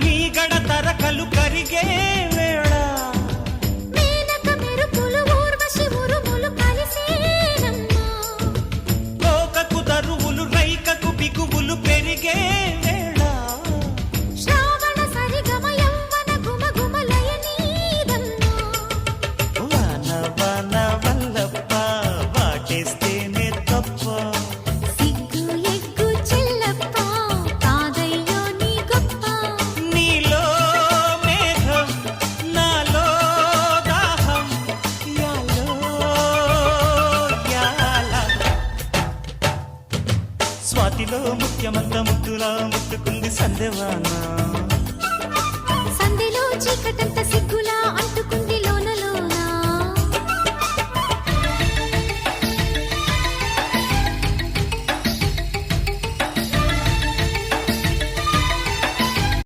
మీగడ తరకలు కరిగే వేళ మేనక మెరుపులు ఊర్వశి ఉరుములు కలిసేనమ్మా కోకకు దరువులు రైకకు బిగువులు పెరిగే వేళ శ్రావణ సరిగమ యవ్వన గుమగుమలయ నీదమ్మా వాన వాన వల్లప్ప వాటేస్తేనే తప్ప సిగ్గు ఎగ్గు చెల్లప్ప కాదయ్యో నీ గొప్ప నీలో మేఘం నాలో దాహం యాలో యాల స్వాతిలో ముఖ్యమంత ముద్దులా ముట్టుకుంది సందేవానా